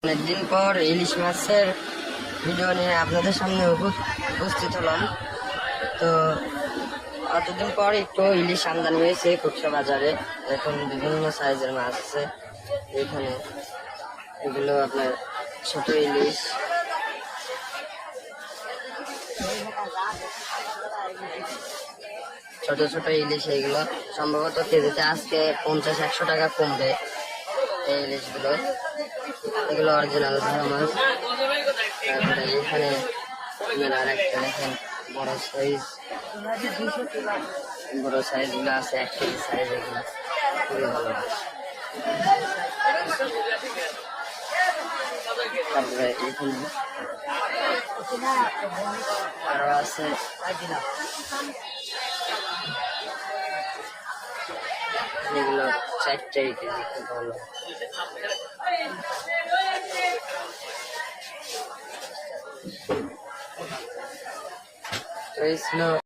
অনেকদিন পর ইলিশ মাছের ভিডিও নিয়ে আপনাদের সামনে উপস্থিত হলাম। তো অতদিন পর একটু ইলিশ আমদানি হয়েছে খুচরা বাজারে। এখন বিভিন্ন সাইজের মাছ আছে এখানে। এগুলো আপনার ছোট ইলিশ, ছোট ছোট ইলিশ। এইগুলো সম্ভবত কেজিতে আজকে 50-100 টাকা কমবে এই ইলিশগুলো। এগুলো অরিজিনাল ভালো মাছ। তারপরে এখানে আর একটা দেখেন বড় সাইজ গুলো আছে, 1 কেজি সাইজ। এগুলো খুবই ভালো মাছ। তারপরে এখানে আরো আছে এগুলো 4 কেজি, খুব ভালো। তো এই ছিল